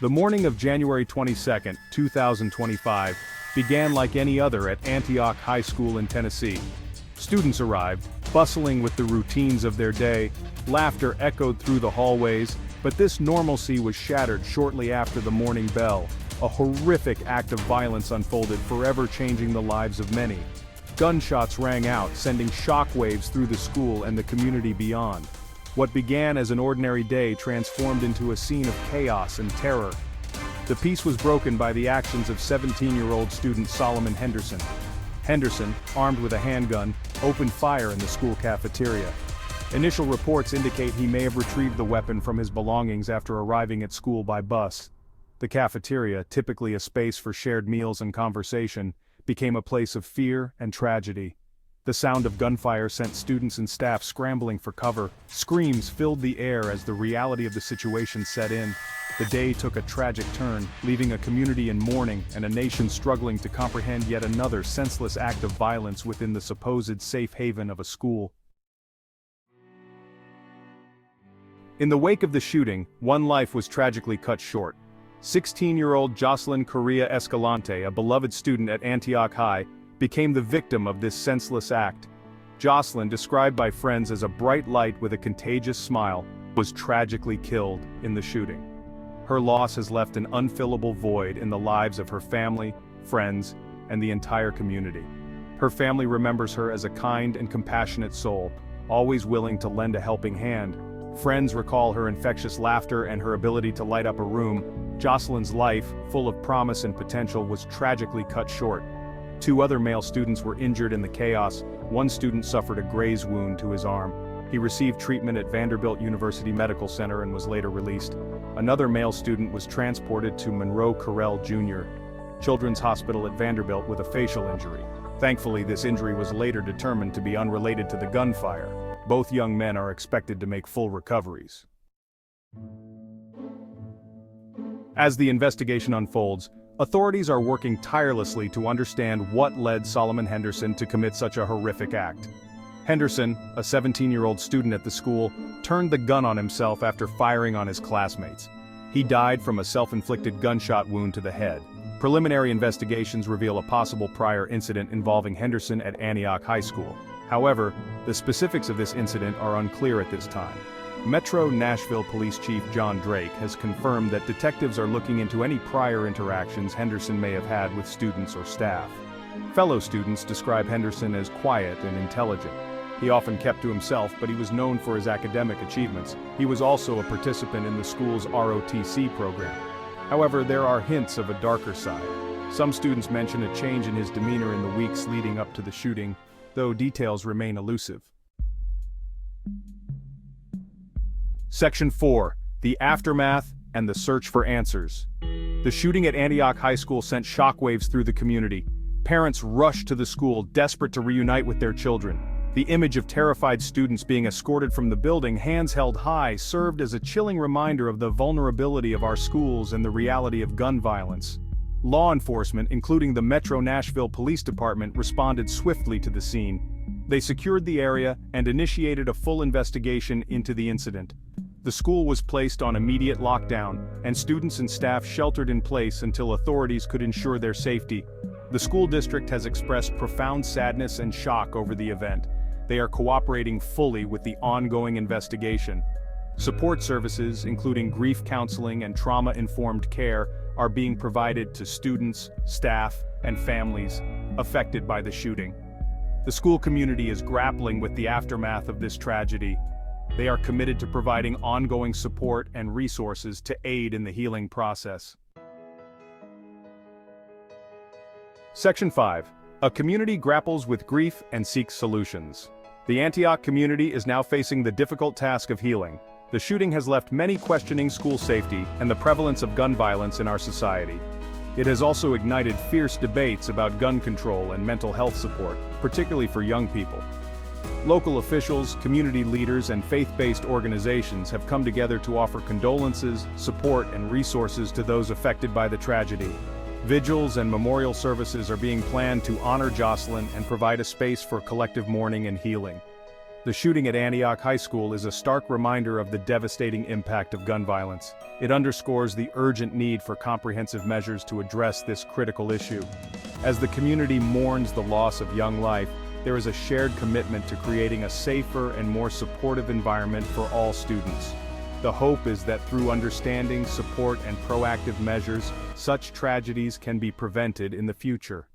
The morning of January 22, 2025, began like any other at Antioch High School in Tennessee. Students arrived, bustling with the routines of their day, laughter echoed through the hallways, but this normalcy was shattered shortly after the morning bell. A horrific act of violence unfolded, forever changing the lives of many. Gunshots rang out, sending shockwaves through the school and the community beyond. What began as an ordinary day transformed into a scene of chaos and terror. The peace was broken by the actions of 17-year-old student Solomon Henderson. Henderson, armed with a handgun, opened fire in the school cafeteria. Initial reports indicate he may have retrieved the weapon from his belongings after arriving at school by bus. The cafeteria, typically a space for shared meals and conversation, became a place of fear and tragedy. The sound of gunfire sent students and staff scrambling for cover. Screams filled the air as the reality of the situation set in. The day took a tragic turn, leaving a community in mourning and a nation struggling to comprehend yet another senseless act of violence within the supposed safe haven of a school. In the wake of the shooting, one life was tragically cut short. 16-year-old Jocelyn Correa Escalante, a beloved student at Antioch High, became the victim of this senseless act. Jocelyn, described by friends as a bright light with a contagious smile, was tragically killed in the shooting. Her loss has left an unfillable void in the lives of her family, friends, and the entire community. Her family remembers her as a kind and compassionate soul, always willing to lend a helping hand. Friends recall her infectious laughter and her ability to light up a room. Jocelyn's life, full of promise and potential, was tragically cut short. 2 other male students were injured in the chaos. One student suffered a graze wound to his arm. He received treatment at Vanderbilt University Medical Center and was later released. Another male student was transported to Monroe Carell Jr. Children's Hospital at Vanderbilt with a facial injury. Thankfully, this injury was later determined to be unrelated to the gunfire. Both young men are expected to make full recoveries. As the investigation unfolds, authorities are working tirelessly to understand what led Solomon Henderson to commit such a horrific act. Henderson, a 17-year-old student at the school, turned the gun on himself after firing on his classmates. He died from a self-inflicted gunshot wound to the head. Preliminary investigations reveal a possible prior incident involving Henderson at Antioch High School. However, the specifics of this incident are unclear at this time. Metro Nashville Police Chief John Drake has confirmed that detectives are looking into any prior interactions Henderson may have had with students or staff. Fellow students describe Henderson as quiet and intelligent. He often kept to himself, but he was known for his academic achievements. He was also a participant in the school's ROTC program. However, there are hints of a darker side. Some students mention a change in his demeanor in the weeks leading up to the shooting, though details remain elusive. Section 4. The Aftermath and the Search for Answers. The shooting at Antioch High School sent shockwaves through the community. Parents rushed to the school, desperate to reunite with their children. The image of terrified students being escorted from the building, hands held high, served as a chilling reminder of the vulnerability of our schools and the reality of gun violence. Law enforcement, including the Metro Nashville Police Department, responded swiftly to the scene. They secured the area and initiated a full investigation into the incident. The school was placed on immediate lockdown, and students and staff sheltered in place until authorities could ensure their safety. The school district has expressed profound sadness and shock over the event. They are cooperating fully with the ongoing investigation. Support services, including grief counseling and trauma-informed care, are being provided to students, staff, and families affected by the shooting. The school community is grappling with the aftermath of this tragedy. They are committed to providing ongoing support and resources to aid in the healing process. Section 5. A community grapples with grief and seeks solutions. The Antioch community is now facing the difficult task of healing. The shooting has left many questioning school safety and the prevalence of gun violence in our society. It has also ignited fierce debates about gun control and mental health support, particularly for young people. Local officials, community leaders, and faith-based organizations have come together to offer condolences, support, and resources to those affected by the tragedy. Vigils and memorial services are being planned to honor Jocelyn and provide a space for collective mourning and healing. The shooting at Antioch High School is a stark reminder of the devastating impact of gun violence. It underscores the urgent need for comprehensive measures to address this critical issue. As the community mourns the loss of young life, there is a shared commitment to creating a safer and more supportive environment for all students. The hope is that through understanding, support, and proactive measures, such tragedies can be prevented in the future.